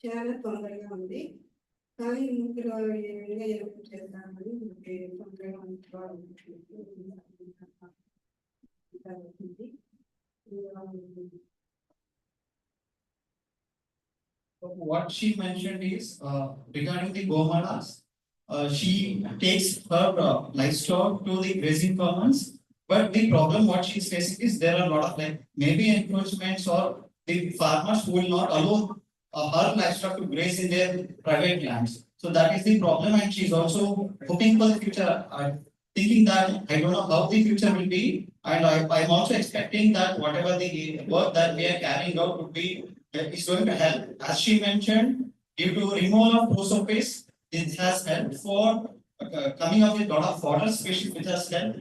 చాలా తొందరగా ఉంది. కానీ ఇందులో ఏ విధంగా ఎరుపు చేద్దామని తొందరగా what she mentioned is regarding the Gomalas. She takes her livestock to the grazing commons, but the problem what she is facing is there are a lot of like maybe encroachments or the farmers who will not allow her livestock to graze in their private lands. So that is the problem, and she is also hoping for the future. Thinking that I don't know how the future will be, and I'm also expecting that whatever the work that we are carrying out would be is going to help. As she mentioned, due to removal of prosopis, this has helped for coming up with a lot of fodder species, which has helped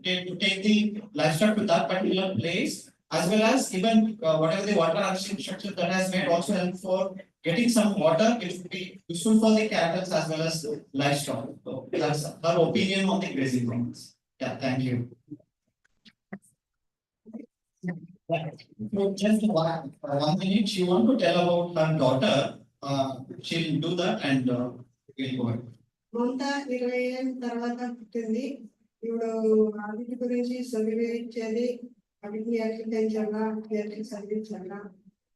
to take the livestock to that particular place, as well as even whatever the water harvesting structure that has made also help for getting some water, which would be useful for the cattle as well as livestock. So that's her opinion on the grazing grounds. Yeah, thank you. Just one minute, she want to tell about her daughter. She'll do that and we'll go ahead. మొంత 20 ఏళ్ళ తర్వాత పుట్టింది. ఇప్పుడు వాటి గురించి చదివించేది, వాటికి ఎట్లా పెంచాలా, ఎట్లా చదివించాలా,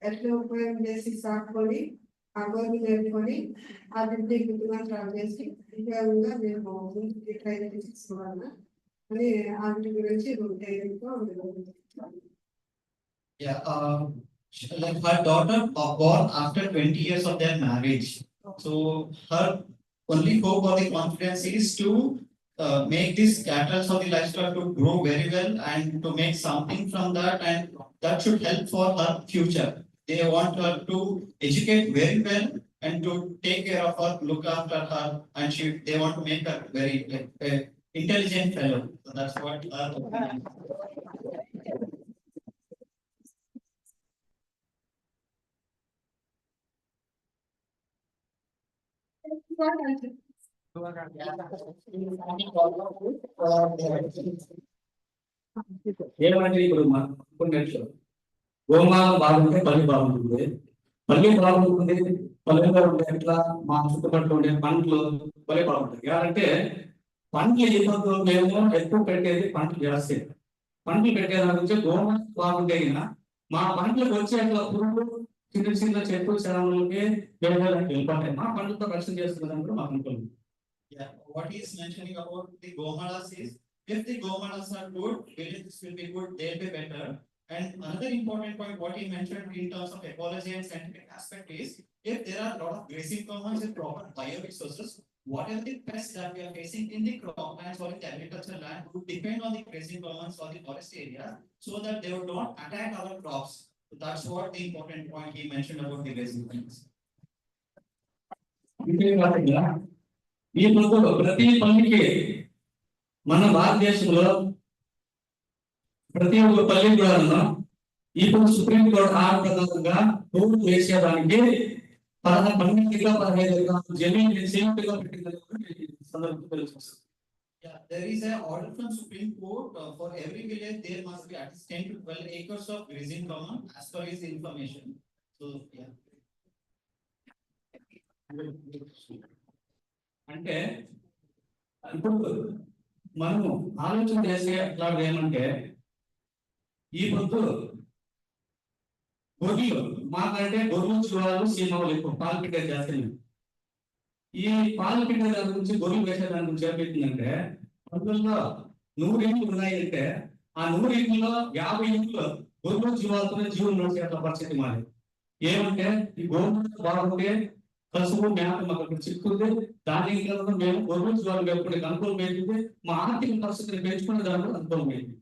ఎట్లా ఉపయోగం చేసి సాకుకొని ఆ గోరు నేర్చుకొని ఆ బిడ్డకి గుర్తుమాత్రాలు చేసి ఉపయోగంగా మేము ముందుకి ట్రైనింగ్ తీసుకోవాలా అని వాటి గురించి ధైర్యంతో Yeah, like her daughter born after 20 years of their marriage. So her only hope or the confidence is to make this cattle or the livestock to grow very well and to make something from that, and that should help for her future. They want her to educate very well and to take care of her, look after her, and they want to make her very intelligent fellow. So that's what her opinion. ఏమంటే ఇప్పుడు కొన్ని గోమాల బాగుంటే పల్లి బాగుంటుంది, పల్లి బాగుంటుంది, పల్లెలో ఉంటే ఎట్లా మా చుట్టుపక్కల ఉండే పంటలు పల్లె బాగుంటుంది. అంటే పంటలు ఇబ్బందులు మేము ఎక్కువ పెట్టేది పంటలు జాస్తి. పంటలు పెట్టేదాని గురించి గోమాల బాగుంటే మా పంటలకు వచ్చేట్లా పురుగులు చిన్న చిన్న చెట్లు శరణులకి వెళ్ళిపోతాయి. మా పంటలతో రక్షణ చేస్తున్నదని కూడా మాకు అనుకోలేదు. Yeah, what he is mentioning about the Gomalas is, if the Gomalas are good, villages will be good, they'll be better. And another important point, what he mentioned in terms of ecology and scientific aspect is, if there are a lot of grazing commons with proper bioresources, whatever the pests that we are facing in the croplands or in the agricultural land would depend on the grazing commons or the forest area, so that they would not attack our crops. So that's what the important point he mentioned about the grazing commons. ఈ పొద్దులో ప్రతి పల్లికి మన భారతదేశంలో ప్రతి ఒక్క పల్లి కూడా ఇప్పుడు supreme court ప్రకారంగా రూల్ వేసేదానికి 12 జమీన్ సేఫ్గా పెట్టిందని సందర్భంగా తెలుసు. Yeah, there is an order from Supreme Court for every village there must be at least 10 to 12 acres of grazing common as per his information. So yeah. అంటే ఇప్పుడు మనము ఆలోచన చేసే అట్లా ఏమంటే ఈ పొద్దు గొర్రెలు మాకంటే గొర్రెలు చూడాలి సీమలు ఎక్కువ పాలు పెట్టే చేస్తాయి. ఈ పాలు పెట్టే దాని గురించి గొర్రెలు వేసే దాని గురించి ఏమైతుందంటే అందులో 100 ఇంట్లు ఉన్నాయంటే ఆ 100 ఇంట్లో 50 ఇంట్లో గొర్రెలు జీవాలతోనే జీవులు నడిచే పరిస్థితి మాది. ఏమంటే ఈ గోధుమ బాగుంటే కసుపు మేత మాకు చిక్కుంది, దాని మేము గొర్రెలు జీవాలు పెట్టుకునే అనుకూలం ఏంటంటే మా ఆర్థిక పరిస్థితిని పెంచుకునే దాంట్లో అనుకూలం ఏంటి.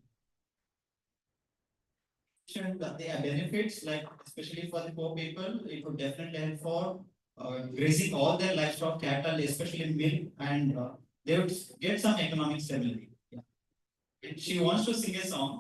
That they are benefits, like especially for the poor people, it would definitely help for grazing all their livestock, cattle, especially milk, and they would get some economic stability. Yeah. She wants to sing a song.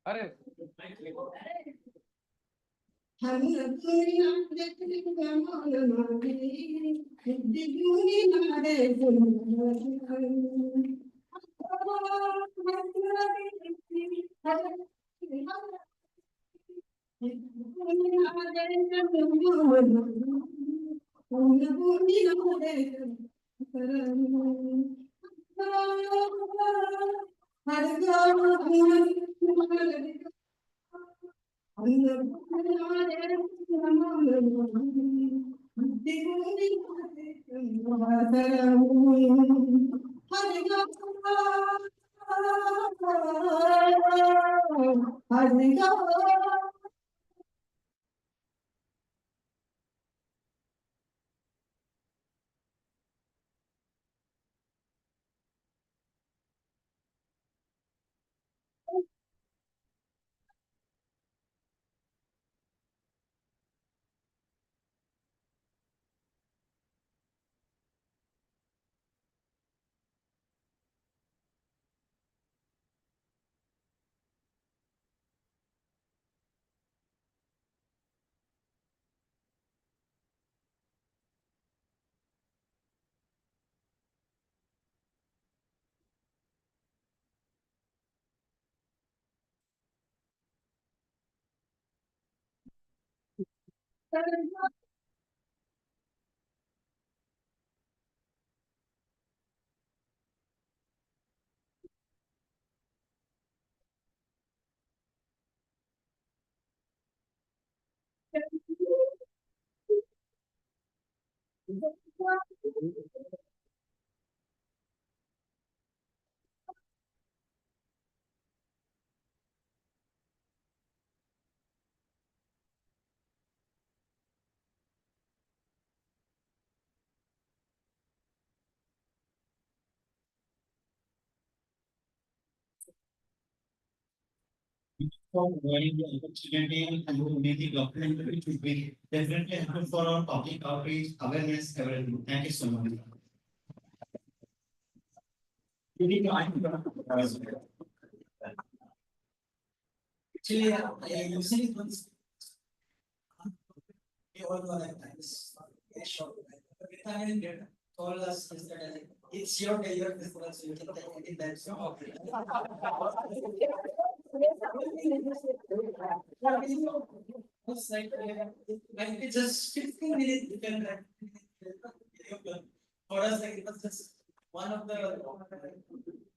अरे हम दुनिया देखने का मान माने दुनिया रे For providing the opportunity and who made the document which will be definitely helpful for our public outreach, awareness, everything. Thank you so much. Actually, usually once we all know that times very short. Every time they told us is that it's your day, your festival, so you can take it that so. It's like it's just 15 minutes you can for us like it was just one of the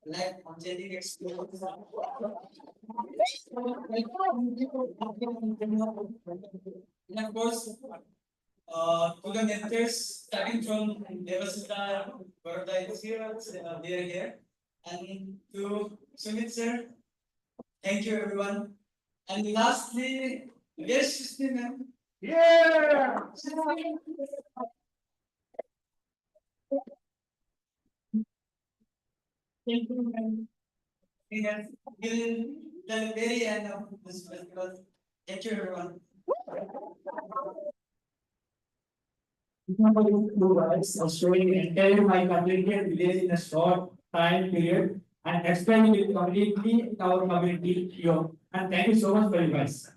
life changing experience. And of course, to the mentors, starting from Devasita, Baroda is here, they are here. And to Sumit sir, thank you everyone. And lastly, yes, Shishni ma'am. Yeah! Thank you, ma'am. We have given the very end of this festival. Thank you everyone. Showing entire my community and village in a short time period and explaining it completely our community here. And thank you so much for you guys.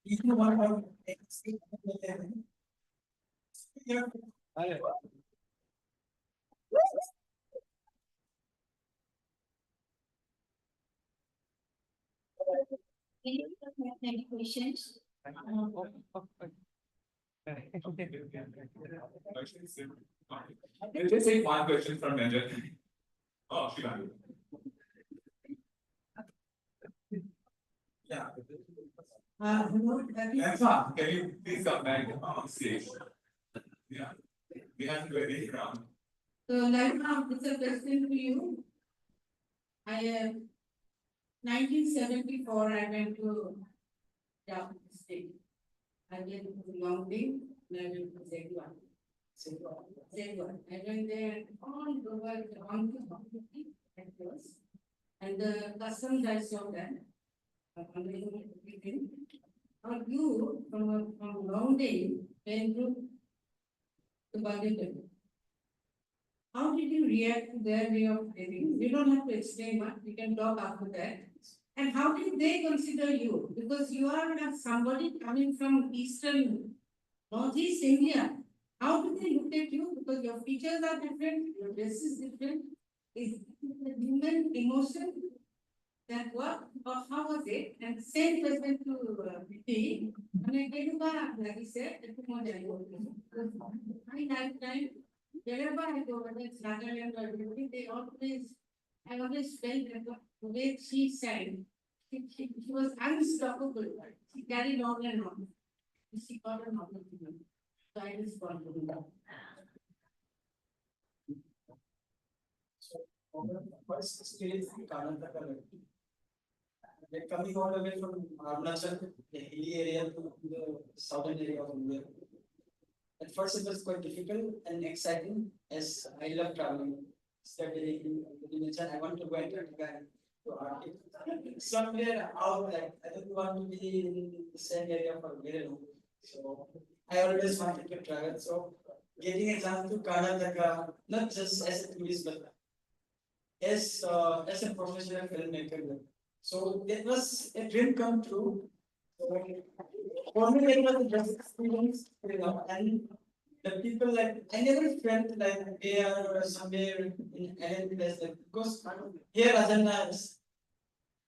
If you want to Any questions? We'll just take one question from Ranjan. Oh, Shivani. Yeah. Emma, can you please come back on stage? Yeah. We have to ready round. So now it's a question to you. I am 1974, I went to Jharkhand state. I went to Longding, and I went to Zedwan. Zedwan. I went there all over the at first. And the customs I saw that. Now you from Longding went to Baghdad. How did you react to their way of living? You don't have to explain much, we can talk after that. And how did they consider you? Because you are somebody coming from Eastern, Northeast India. How do they look at you? Because your features are different, your dress is different. Is it a human emotion that what, or how was it? And same question to Priti. When I came back, like he said, I have time, wherever I go, whether it's Nagaland or Delhi, I always felt that the way she sang, she was unstoppable. She carried on and on. She got an opportunity. So I just want to do that. First stage, Karnataka. Like coming all the way from Arunachal, the hilly area to the southern area of India. At first it was quite difficult and exciting as I love traveling, studying in nature. I want to go and to Arctic. Somewhere out like I don't want to be in the same area for very long. So I always wanted to travel. So getting a chance to Karnataka, not just as a tourist, but as a professional filmmaker. So it was a dream come true. So for me, it was the best experience, and the people like I never felt like they are somewhere in any place like because here Ajana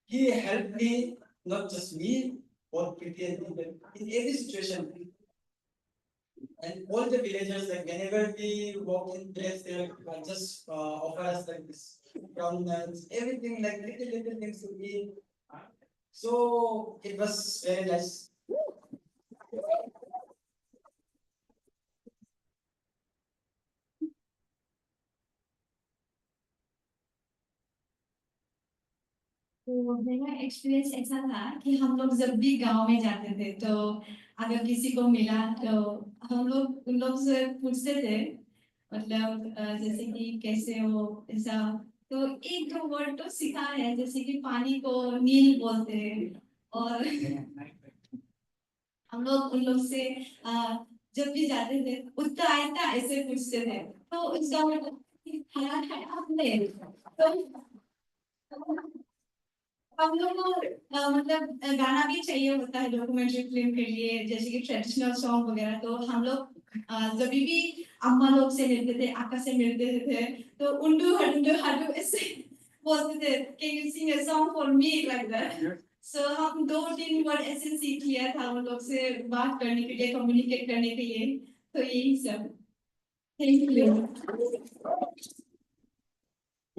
he helped me, not just me, or Priti and me, but in every situation. And all the villagers, like whenever we walk in place, they just offer us like this brown nuts, everything like little things to eat. So it was very nice. तो मेरा experience ऐसा था कि हम लोग जब भी गांव में जाते थे तो अगर किसी को मिला तो हम लोग उन लोग से पूछते थे मतलब जैसे कि कैसे हो ऐसा तो एक दो वर्ड तो सीखा है जैसे कि पानी को नील बोलते हैं और हम लोग उन लोग से जब भी जाते थे उतना आयता ऐसे पूछते थे तो उसका मतलब खाना खाया आपने तो हम लोग को मतलब गाना भी चाहिए होता है डॉक्यूमेंट्री फिल्म के लिए जैसे कि ट्रेडिशनल सॉन्ग वगैरह तो हम लोग जब भी अम्मा लोग से मिलते थे आका से मिलते थे तो उंडू हडू ऐसे बोलते थे can you sing a song for me like that so हम 2-3 वर्ड ऐसे सीख लिया था उन लोग से बात करने के लिए कम्युनिकेट करने के लिए तो यही सब thank you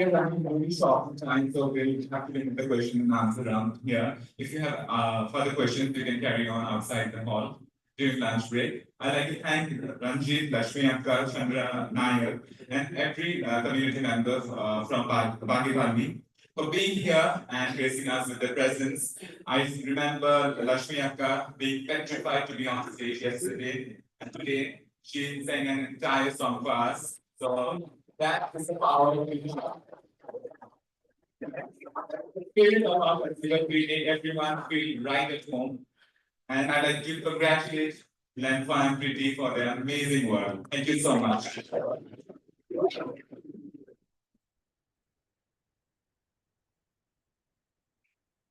Yes, I'm very short time, so we'll have to limit the question and answer round here. If you have further questions, you can carry on outside the hall during lunch break. I'd like to thank Ranjit, Lakshmi Akka, Chandra Nair, and every community member from Baghi for being here and gracing us with their presence. I remember Lakshmi Akka being petrified to be on stage yesterday, and today she sang an entire song for us. So that is the power of the spirit of our festival. We made everyone feel right at home. And I'd like to congratulate Lenfa and Priti for their amazing work. Thank you so much.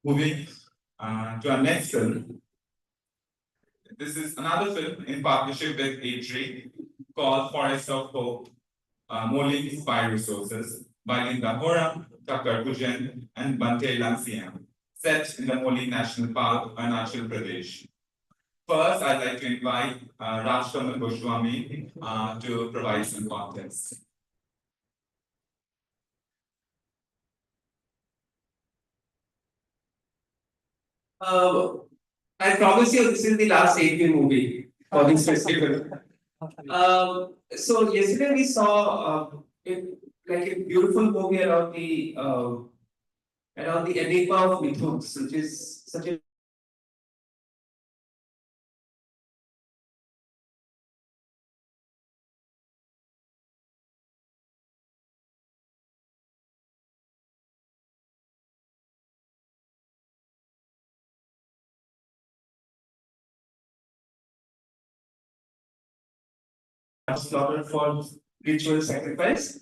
Moving to our next film. This is another film in partnership with A3 called Forest of Hope. Molding Inspired Resources by Linda Horam, Tucker Gujen, and Bante Lansiam, set in the Molding National Park, Arunachal Pradesh. First, I'd like to invite Rajkamal Goswami to provide some context. I promise you, this is the last APM movie for this festival. So yesterday we saw like a beautiful movie around the enigma of Mithuns, which is such a slaughtered for ritual sacrifice.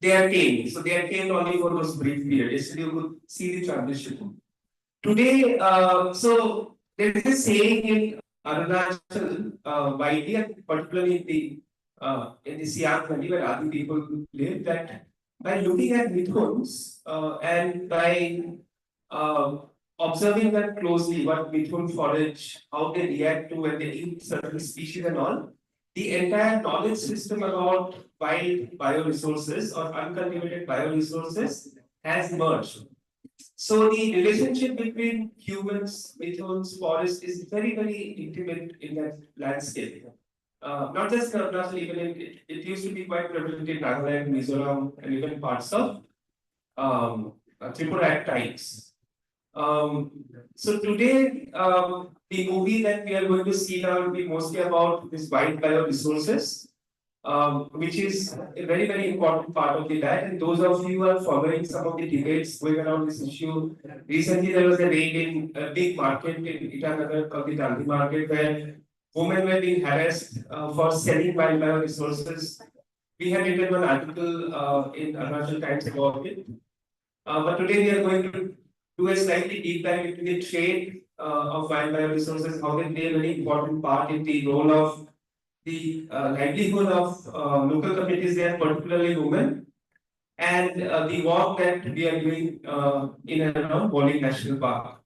They are tamed. So they are tamed only for those brief period. Yesterday you could see the transition. today, so there is a saying in Arunachal, widely and particularly in the Siang Valley where Adi people live, that by looking at Mithuns and by uh, observing them closely, what Mithun forage, how they react to when they eat certain species and all, the entire knowledge system about wild bioresources or uncultivated bioresources has merged. So the relationship between humans, Mithuns, forest is very, very intimate in that landscape. Not just Arunachal, even it used to be quite prevalent in Nagaland, Mizoram, and even parts of Tripura at times. So today, the movie that we are going to see now will be mostly about this wild bioresources, which is a very, very important part of the diet. And those of you who are following some of the debates going around this issue, recently there was a raid in a big market in Itanagar called the Gandhi market, where women were being harassed for selling wild bioresources. We had written one article in Arunachal Times about it. But today we are going to do a slightly deep dive into the trade of wild bioresources, how they play a very important part in the role of the livelihood of local communities there, particularly women, and the work that we are doing in and around Bolling National Park.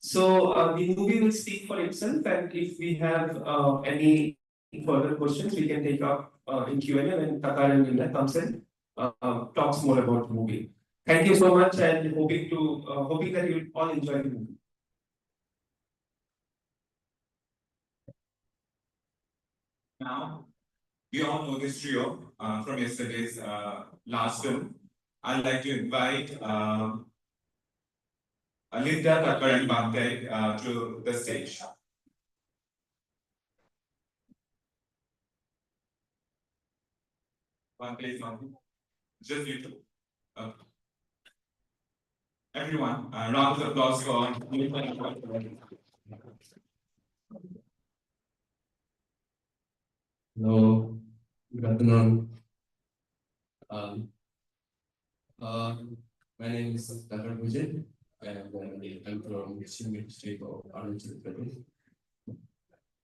So the movie will speak for itself, and if we have any further questions, we can take up in Q&A when Takar and Linda comes in, talks more about the movie. Thank you so much, and hoping that you all enjoy the movie. Now, we all know this trio from yesterday's last film. I'd like to invite Linda, Takar, and Bante to the stage. Bante is not here. Just you two. Everyone, round of applause for Linda and Takar. Hello, good afternoon. My name is Takar Bhujan, and I'm from Sumit State of Arunachal Pradesh.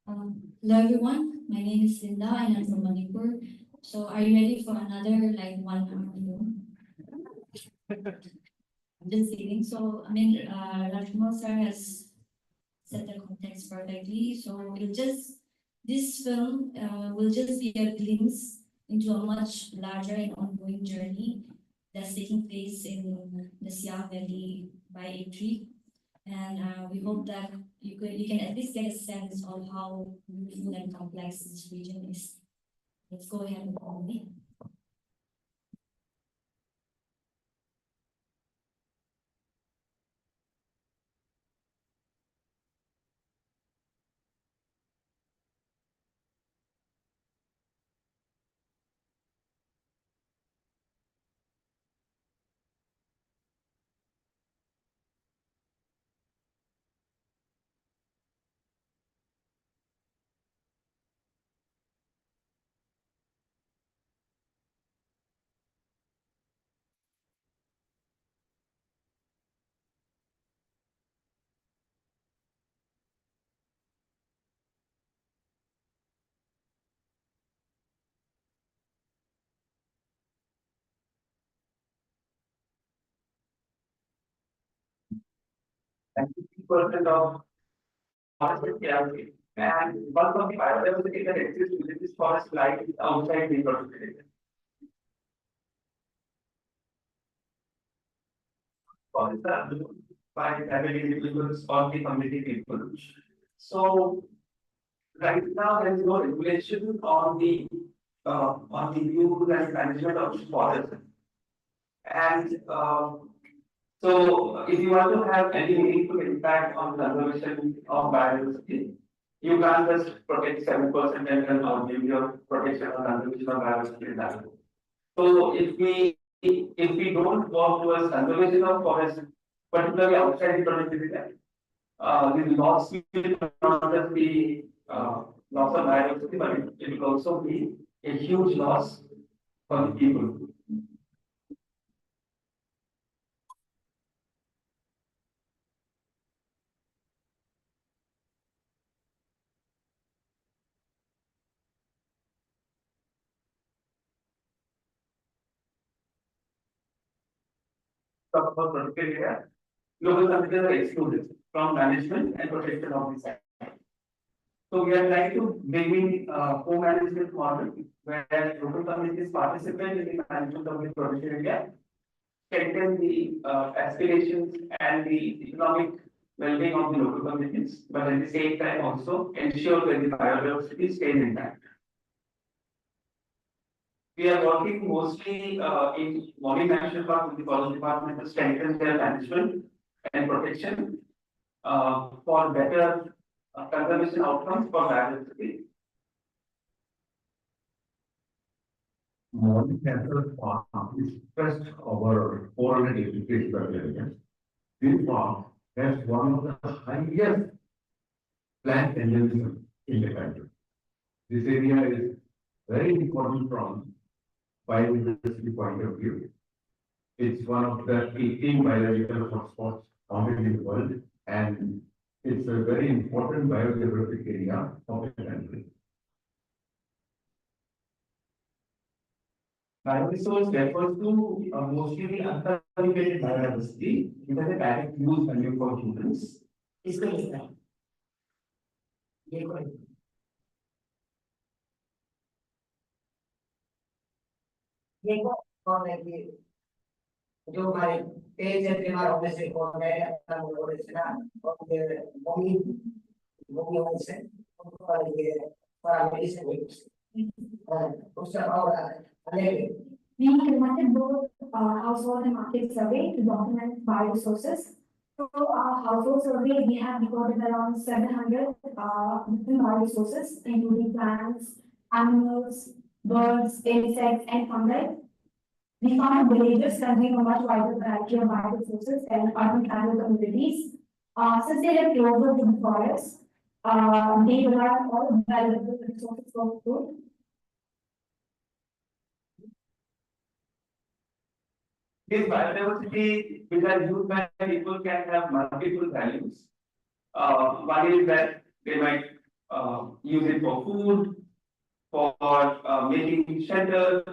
Hello everyone, my name is Linda and I'm from Manipur. So are you ready for another like 1 hour film? I'm just kidding. So Rajkumar sir has set the context perfectly. So this film will just be a glimpse into a much larger and ongoing journey that's taking place in the Siang Valley by a tree. And we hope that you can at least get a sense of how beautiful and complex this region is. Let's go ahead with the movie. And 50% of forest area, and bulk of the biodiversity that exists within this forest lies outside the protected area. Forests are owned by private individuals or the community people. So right now there is no regulation on the use and management of forest. And so if you want to have any meaningful impact on conservation of biodiversity, you can't just protect 7% and then give your protection or conservation of biodiversity. So if we don't work towards conservation of forest, particularly outside the protected area, the loss will not just be loss of biodiversity, but it will also be a huge loss for the people. protected area, local communities are excluded from management and protection of the site. So we are trying to bring in co-management model where local communities participate in the management of the protected area, strengthen the aspirations and the economic well-being of the local communities, but at the same time also ensure that the biodiversity stays intact. We are working mostly in Maui National Park with the Forest Department to strengthen their management and protection for better conservation outcomes for biodiversity. Maui National Park is just over 480 square area. This park has one of the highest plant endemism in the country. This area is very important from biodiversity point of view. It's one of the 18 biological hotspots found in the world, and it's a very important biodiversity area of the country. Bioresource refers to mostly the uncultivated biodiversity, which has a direct use value for humans. देखो कौन है कि जो हमारे page है हमारा office से कौन है अपना वो रचना और ये भूमि ऑफिस है उनको पर ये पर मेडिसिन और उसका और अलग We conducted both household and market survey to document bioresources. So our household survey, we have recorded around 700 different bioresources, including plants, animals, birds, insects, and fungi. We found villagers containing a much wider variety of bioresources than urban tribal communities. Since they live closer to the forests, they rely on all valuable resources for food. This biodiversity which are used by people can have multiple values. One is that they might use it for food, for making shelter,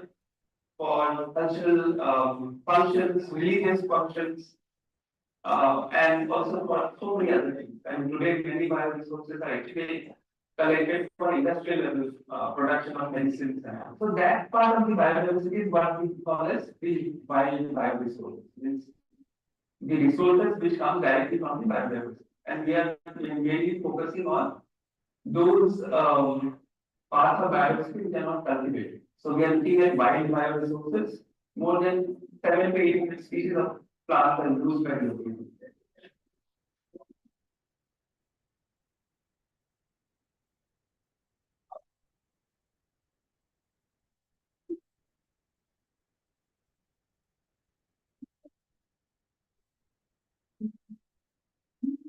for cultural functions, religious functions, and also for so many other things. And today many bioresources are actually collected for industrial level production of medicines. So that part of the biodiversity is what we call as the wild bioresources. Means the resources which come directly from the biodiversity. And we are mainly focusing on those parts of biodiversity which are not cultivated. So we are looking at wild bioresources, more than 7 to 8 species of plants and blue spread located.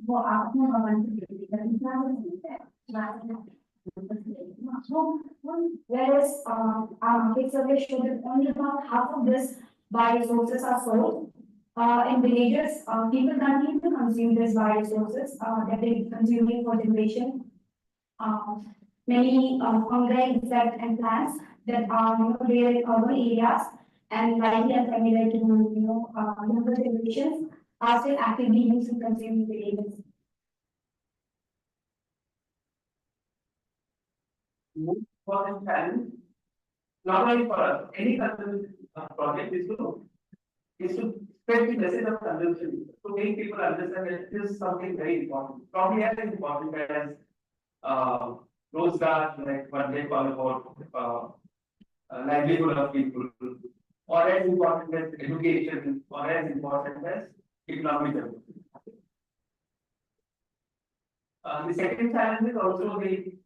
वो आपने भगवान whereas our market survey showed that only about half of this bioresources are sold. In villages, people continue to consume these bioresources that they consuming for generation. Many fungi, insects, and plants that are rare in urban areas and likely unfamiliar to younger generations are still actively used in consuming villages. Most important challenge, not only for us, any conservation project is to spread the message of conservation, to make people understand that this is something very important, probably as important as Rozgar, like what they call about livelihood of people, or as important as education, or as important as economic development. The second challenge is also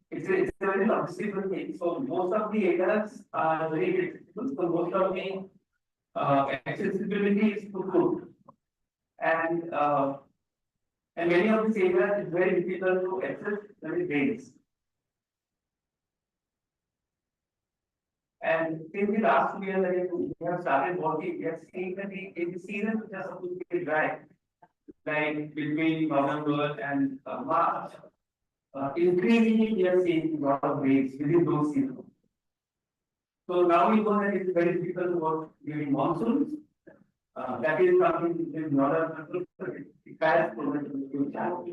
it's a very logistical thing. So most of the areas are very accessible. So most of the accessibility is to food, and many of these areas is very difficult to access the drains. And since the last 2 years that we have started working, we have seen that in the season which are supposed to be dry, like between November and March, increasingly we are seeing a lot of rains within those seasons. So now we know that it is very difficult to work during monsoons. That is something which is not a parents program to child.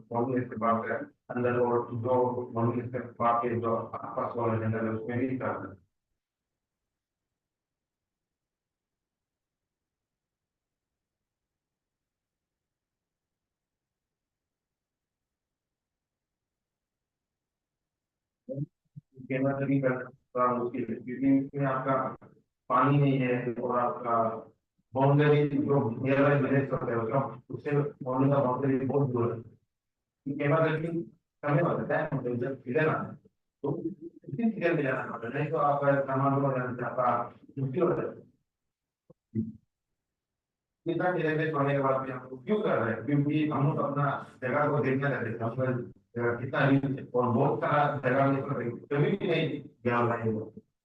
One is about that, and then one is the part is the first one, and then there's many others. उसकी में आपका पानी नहीं है और आपका boundary जो near village होता है उसका उससे बाउंड्री का बाउंड्री बहुत दूर है कैपेसिटी कम होता है मतलब जब इधर आना तो उसी फिगर में जाना पड़ता है नहीं तो आपका सामान को आपका मुश्किल हो जाता है कितना किलोमीटर छोड़ने के बाद भी हम क्यों कर रहे हैं क्योंकि हम लोग अपना जगह को देखना चाहते हैं हम लोग कितना और बहुत सारा जगह में कभी भी नहीं गया है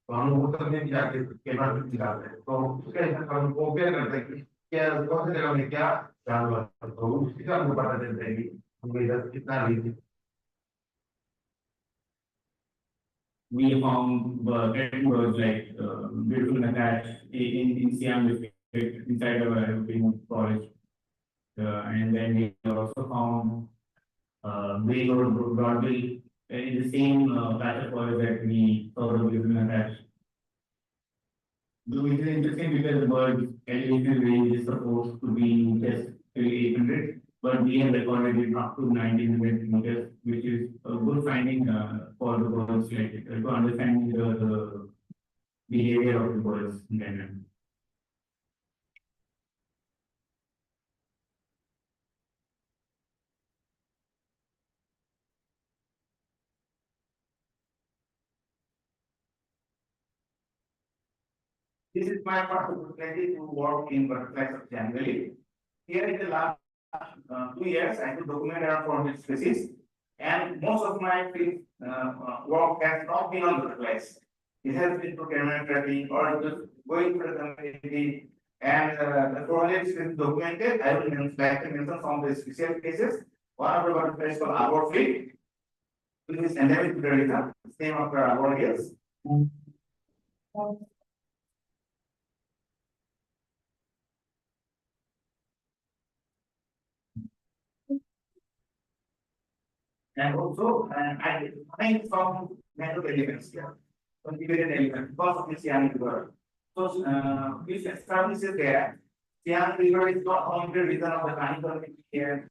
तो हम लोग सब में जाके कैमरा निकालते हैं तो उसके हिसाब से हम कंपेयर करते हैं कि क्या कौन सी जगह में क्या जानवर तो उसके हिसाब से पता चलता है कि हम इधर कितना लीजिए We found red birds like beautiful macaque in Siam district inside the forest, and then we also found Grey or Broadway in the same patch of forest that we saw the beautiful macaque. Though it is interesting because the bird's elevation range is supposed to be just 800. But we have recorded it up to 1900 meters, which is a good finding for the birds, like to understand the behavior of the birds in general. This is my first opportunity to work in butterflies of Bengali. Here in the last 2 years, I have documented around 400 species, and most of my field work has not been on butterflies. It has been to chemotherapy or just going for the community, and the 400 species documented. I will like to mention some of the special cases. One of the butterflies called arbor flea, which is endemic to the region, same of the arbor hills. And also, I find some metal elements here, contributed elements because of the Siam River. So, this establishes there, Siam River is not only the reason of the kind community here,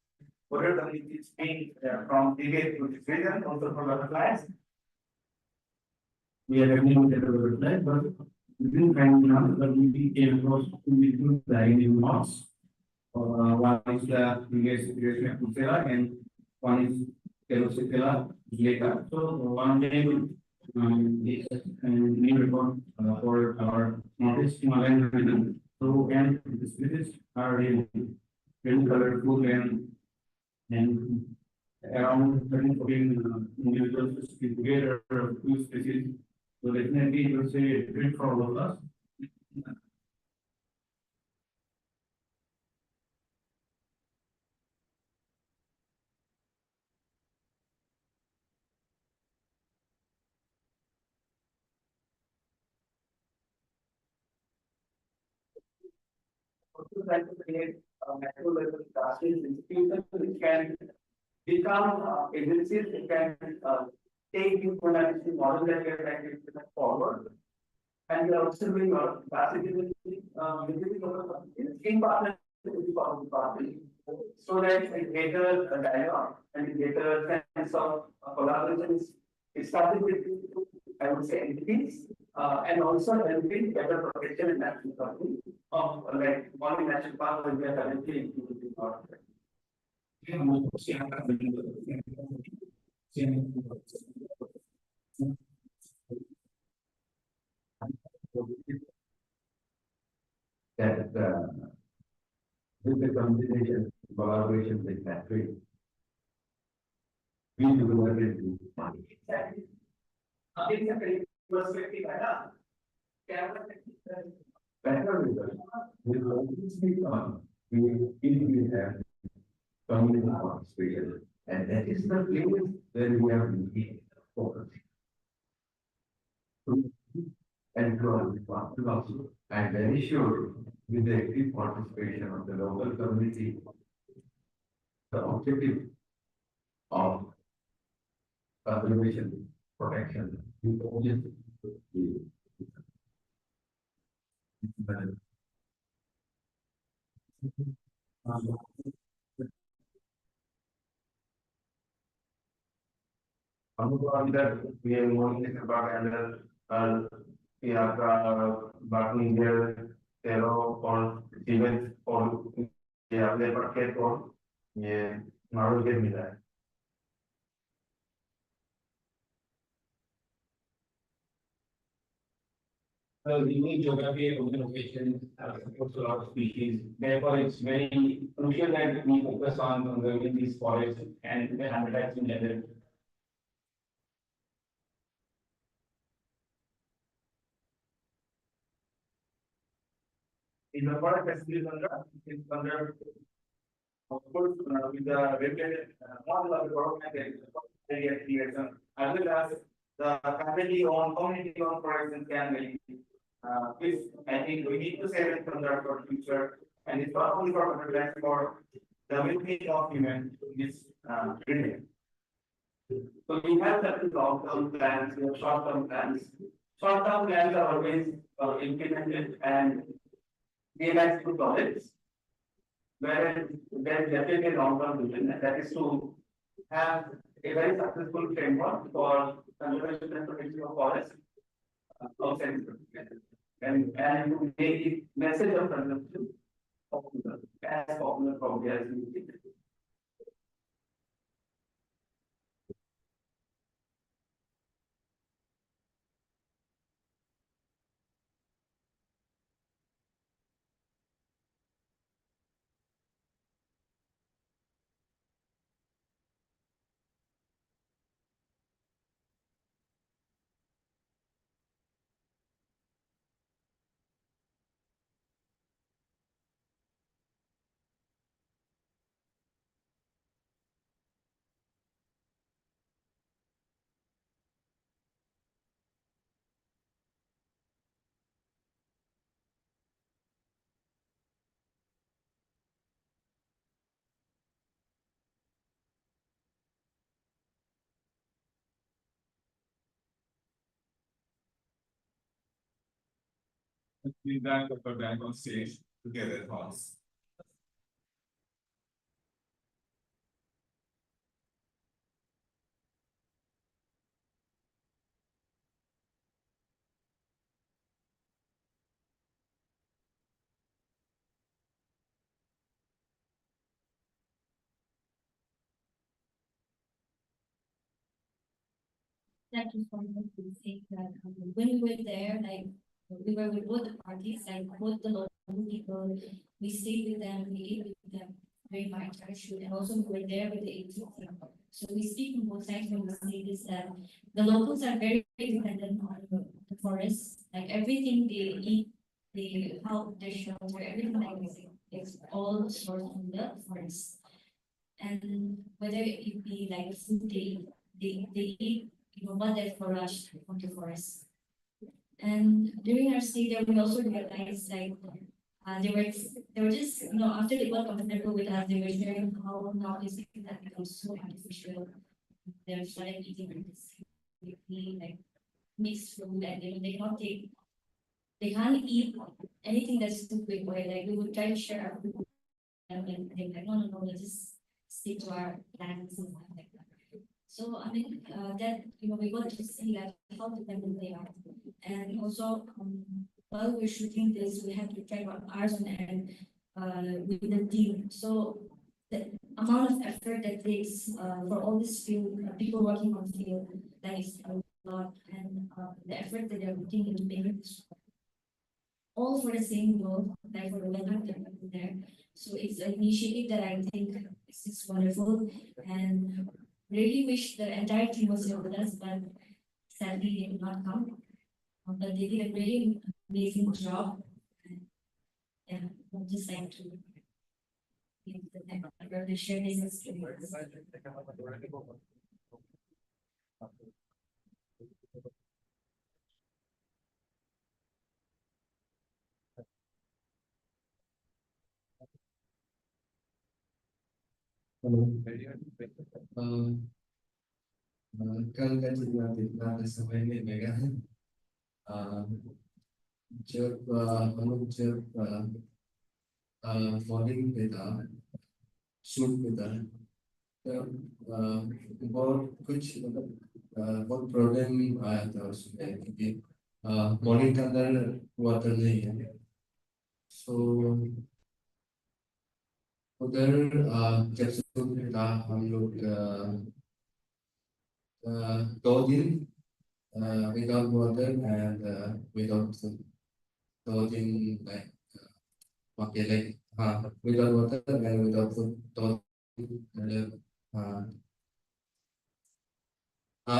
water community is being from Tibet to this region, also for butterflies. We are definitely with the butterflies, but we didn't find enough, but we came across two different diagonal knots. One is the previous situation of Kusera and one is Telocipella later. So one day is new report for our Northeast Himalayan region. So and the species are really colorful and around 13-14 individuals together two species. So definitely it will say a treat for all of us. Also try to create a macro level classes institutions which can become agencies which can take this modality model that we are trying to implement forward. And we are also doing a lot of capacity building in partnership with the party. so that a greater dialogue and a greater sense of collaboration is started with, I would say, entities, and also helping better protection and national property of like one national park that we are currently implementing. That with the combination, collaboration with factory, we will learn it. Exactly. In the very perspective, Better result will always be on. We have community participation, and that is the place where we have been focused. And grow also. I'm very sure with the active participation of the local community, the objective of conservation, protection, is always be. Under we are moving about under बाकी India तेरो और cement और ये अपने पक्के और ये marble के मिला है unique geography of the location supports a lot of species. Therefore, it's very crucial that we focus on conserving these forests and the habitats in general. in the forest facilities under of course with the regulated model of the government area creation as well as the family owned community owned forests can be which I think we need to save it from that for future and it's not only for the for the well-being of human this region. So we have certain long-term plans, we have short-term plans. Short-term plans are always implemented and realized through projects. Whereas there is definitely a long-term vision, and that is to have a very successful framework for conservation and protection of forests outside and to make the message of conservation popular, as popular probably as we think. Feedback of the bank on stage to get their thoughts. That is one of the things that when we were there, like we were with both the parties, like both the local people, we stayed with them, we ate with them very much actually, and also we were there with the 18th. So we speak on both sides when we say this that the locals are very dependent on the forest, like everything they eat, they help their shelter, everything like this, it's all sourced from the forest. And whether it be like food they eat what they forage from the forest. And during our stay there, we also realized like they were just after they got comfortable with us, they were sharing how now this thing that becomes so artificial. They started eating this like mixed food, and they cannot take they can't eat anything that's too quick. Like we would try to share our food And they're like, no, let's just stick to our plans and stuff like that. So I mean, that we got to see like how dependent they are, and also while we're shooting this, we have to track our hours on end with the team. So the amount of effort that takes for all this field people working on field, that is a lot, and the effort that they're putting into making this all for the same goal, like for the webinar that happened there. So it's an initiative that I think is wonderful, and really wish the entire team was here with us, but sadly they did not come. But they did a really amazing job. And I'd just like to give the network to share this experience. कल का जितना जितना समय में mega है जब हम लोग जब मॉर्निंग पे था शूट पे था तब बहुत कुछ मतलब बहुत प्रॉब्लम आया था उसमें क्योंकि मॉर्निंग के अंदर वाटर नहीं है सो उधर जब शूट पे था हम लोग 2 दिन without water and without food. 2 दिन like okay like without water and without food. 2 दिन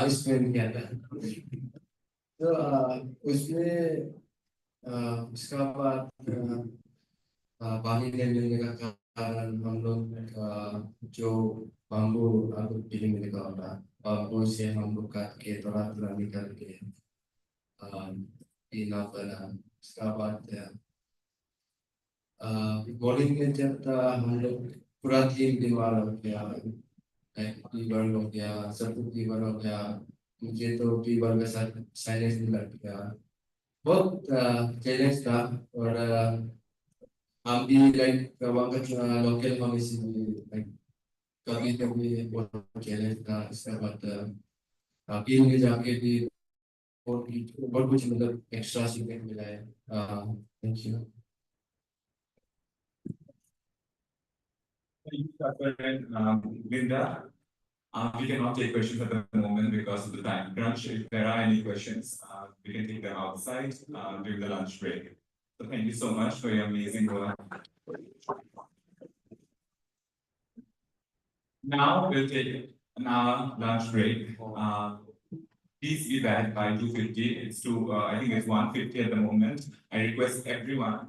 इसमें क्या था तो उसमें उसका बाद पानी नहीं मिलने का कारण हम लोग जो बाम्बू आपको पीने मिलेगा होता बाम्बू से हम लोग काट के थोड़ा थोड़ा निकाल के पीना पड़ा उसका बाद मॉर्निंग में जब हम लोग पूरा दिन बीमार हो गया फीवर हो गया सबको फीवर हो गया मुझे तो फीवर के साथ साइलेंस भी लग गया बहुत चैलेंज था और हम भी लाइक वहाँ का लोकल फार्मेसी लाइक कभी कभी बहुत चैलेंज था इसके बाद फील्ड में जाके भी बहुत कुछ मतलब एक्स्ट्रा सीखने को मिला है thank you Thank you, Dr. and Linda. We cannot take questions at the moment because of the time crunch. If there are any questions, we can take them outside during the lunch break. So thank you so much for your amazing work. Now we'll take an hour lunch break. Please be back by 2:50. It's I think it's 1:50 at the moment. I request everyone